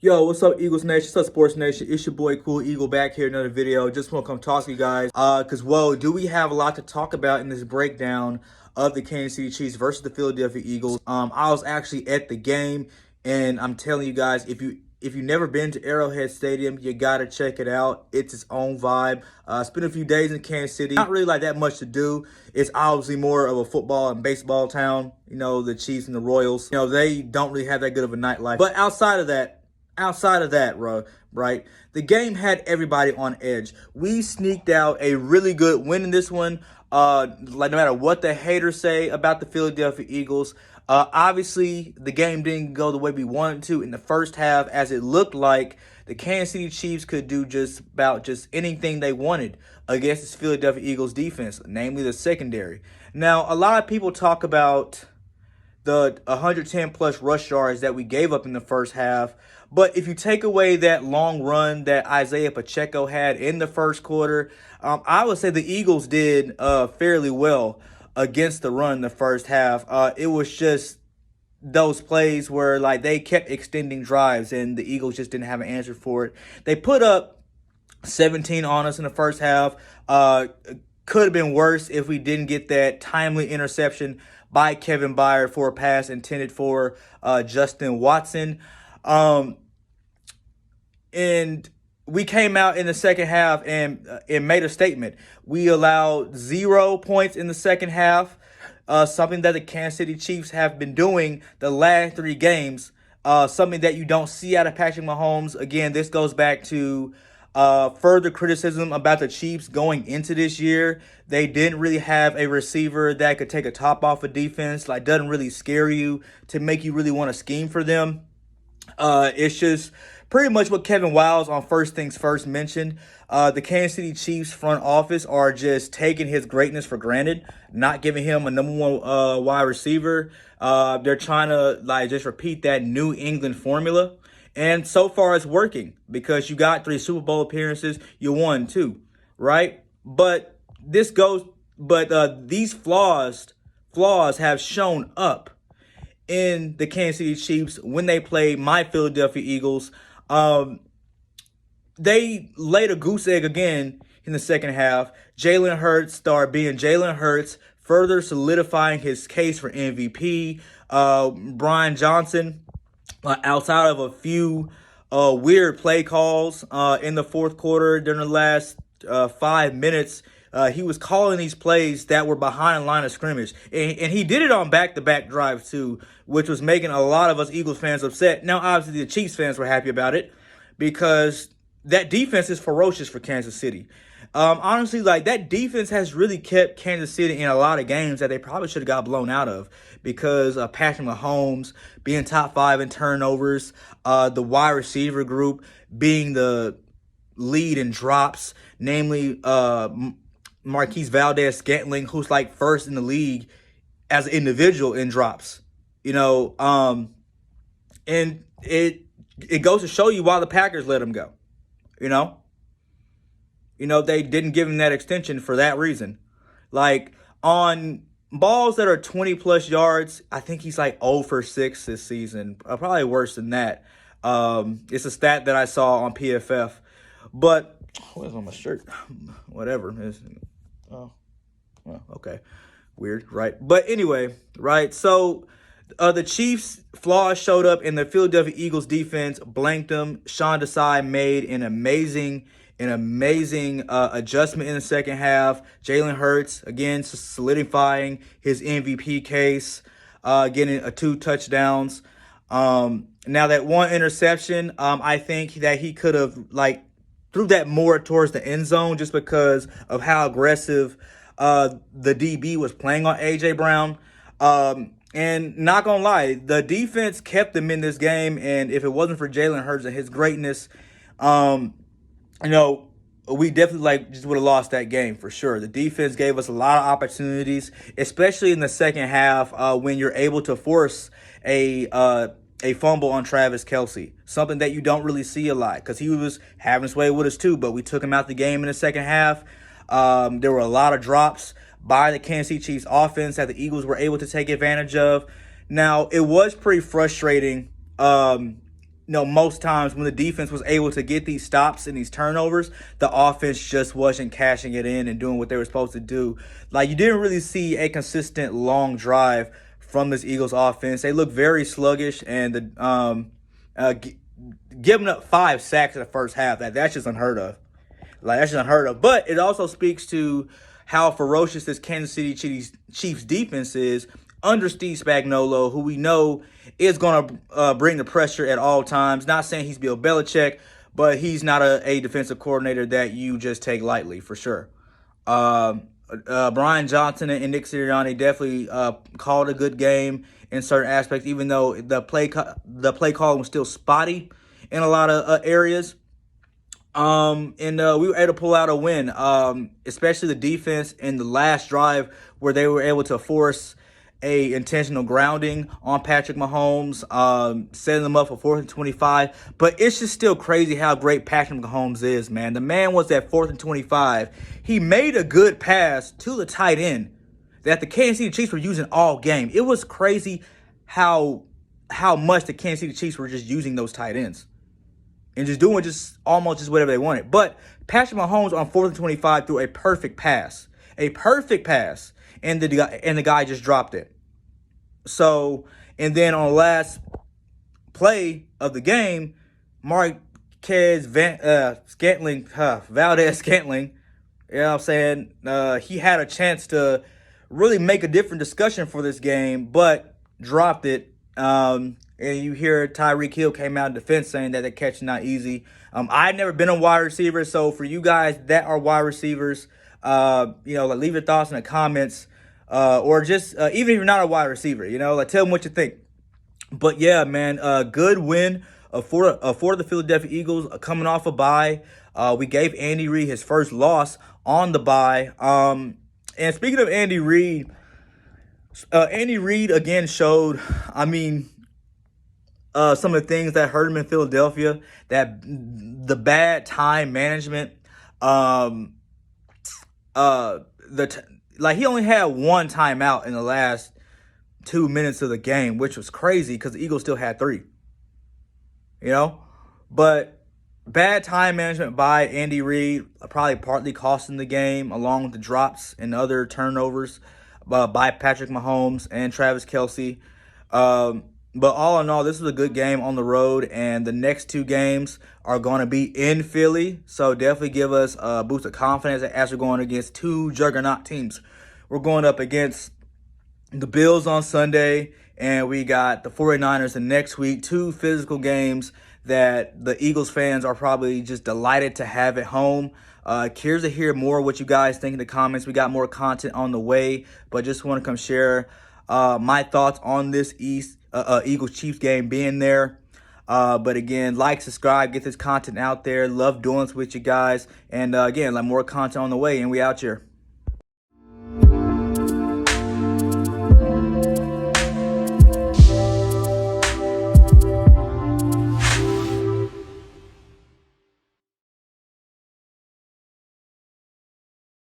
Yo, what's up, Eagles Nation? What's up, Sports Nation? It's your boy, Cool Eagle, back here in another video. Just want to come talk to you guys. Whoa, do we have a lot to talk about in this breakdown of the Kansas City Chiefs versus the Philadelphia Eagles? I was actually at the game, and I'm telling you guys, if you've never been to Arrowhead Stadium, you gotta check it out. It's its own vibe. Spent a few days in Kansas City. Not really like that much to do. It's obviously more of a football and baseball town. You know, the Chiefs and the Royals. You know, they don't really have that good of a nightlife. But outside of that, right, the game had everybody on edge. We sneaked out a really good win in this one. Like, no matter what the haters say about the Philadelphia Eagles, obviously the game didn't go the way we wanted to in the first half, as it looked like the Kansas City Chiefs could do just about anything they wanted against this Philadelphia Eagles defense, namely the secondary. Now, a lot of people talk about the 110 plus rush yards that we gave up in the first half. But if you take away that long run that Isaiah Pacheco had in the first quarter, I would say the Eagles did fairly well against the run in the first half. It was just those plays where, like, they kept extending drives and the Eagles just didn't have an answer for it. They put up 17 on us in the first half. Could have been worse if we didn't get that timely interception by Kevin Byard for a pass intended for Justin Watson. And we came out in the second half and made a statement. We allowed 0 points in the second half, something that the Kansas City Chiefs have been doing the last 3 games, something that you don't see out of Patrick Mahomes. Again, this goes back to further criticism about the Chiefs going into this year. They didn't really have a receiver that could take a top off a defense, like doesn't really scare you to make you really want to scheme for them. It's just pretty much what Kevin Wiles on First Things First mentioned. The Kansas City Chiefs front office are just taking his greatness for granted, not giving him a number one wide receiver. They're trying to just repeat that New England formula. And so far it's working because you got 3 Super Bowl appearances, you won 2, right? But these flaws have shown up in the Kansas City Chiefs when they played my Philadelphia Eagles. They laid a goose egg again in the second half. Jalen Hurts started being Jalen Hurts, further solidifying his case for MVP. Brian Johnson, outside of a few weird play calls in the fourth quarter during the last 5 minutes, he was calling these plays that were behind line of scrimmage. And he did it on back-to-back drives, too, which was making a lot of us Eagles fans upset. Now, obviously, the Chiefs fans were happy about it because that defense is ferocious for Kansas City. Honestly, that defense has really kept Kansas City in a lot of games that they probably should have got blown out of because of Patrick Mahomes being top 5 in turnovers, the wide receiver group being the lead in drops, namely Marquise Valdes-Scantling, who's first in the league as an individual in drops. And it goes to show you why the Packers let him go. They didn't give him that extension for that reason. On balls that are 20 plus yards, I think he's 0 for 6 this season. Probably worse than that. It's a stat that I saw on PFF. But what's on my shirt? Whatever. Oh, well, okay. Weird, right? But anyway, right? So the Chiefs' flaws showed up, and the Philadelphia Eagles defense blanked them. Sean Desai made an amazing adjustment in the second half. Jalen Hurts, again, solidifying his MVP case, getting 2 touchdowns. Now, that 1 interception, I think that he could have, threw that more towards the end zone just because of how aggressive the DB was playing on A.J. Brown. And not going to lie, the defense kept them in this game, and if it wasn't for Jalen Hurts and his greatness, we definitely just would have lost that game for sure. The defense gave us a lot of opportunities, especially in the second half when you're able to force a fumble on Travis Kelce, something that you don't really see a lot because he was having his way with us too, but we took him out the game in the second half. There were a lot of drops by the Kansas City Chiefs offense that the Eagles were able to take advantage of. Now, it was pretty frustrating most times when the defense was able to get these stops and these turnovers, the offense just wasn't cashing it in and doing what they were supposed to do. Like, you didn't really see a consistent long drive from this Eagles offense. They look very sluggish, and giving up 5 sacks in the first half, that's just unheard of. But it also speaks to how ferocious this Kansas City Chiefs defense is under Steve Spagnuolo, who we know is going to bring the pressure at all times. Not saying he's Bill Belichick, but he's not a defensive coordinator that you just take lightly, for sure. Brian Johnson and Nick Sirianni definitely called a good game in certain aspects, even though the play calling was still spotty in a lot of areas. And we were able to pull out a win, especially the defense in the last drive where they were able to force a intentional grounding on Patrick Mahomes, setting them up for 4th and 25. But it's just still crazy how great Patrick Mahomes is, man. The man was at 4th and 25. He made a good pass to the tight end that the Kansas City Chiefs were using all game. It was crazy how much the Kansas City Chiefs were just using those tight ends and just doing almost whatever they wanted. But Patrick Mahomes on 4th and 25 threw a perfect pass, and the guy just dropped it. So, and then on the last play of the game, Valdez Scantling, you know what I'm saying, he had a chance to really make a different discussion for this game, but dropped it. And you hear Tyreek Hill came out in defense saying that the catch is not easy. I've never been a wide receiver, so for you guys that are wide receivers, leave your thoughts in the comments, or just even if you're not a wide receiver, tell them what you think. But yeah, man, good win for the Philadelphia Eagles coming off a bye. We gave Andy Reid his first loss on the bye. And speaking of Andy Reid again showed, some of the things that hurt him in Philadelphia, that the bad time management, he only had one timeout in the last 2 minutes of the game, which was crazy because the Eagles still had 3. But bad time management by Andy Reid probably partly costing the game, along with the drops and other turnovers by Patrick Mahomes and Travis Kelce. But all in all, this was a good game on the road, and the next 2 games are going to be in Philly. So definitely give us a boost of confidence as we're going against 2 juggernaut teams. We're going up against the Bills on Sunday, and we got the 49ers the next week. 2 physical games that the Eagles fans are probably just delighted to have at home. Curious to hear more what you guys think in the comments. We got more content on the way, but just want to come share my thoughts on this Eagles-Chiefs game being there. But again, like, subscribe, get this content out there. Love doing this with you guys. And again, more content on the way, and we out here.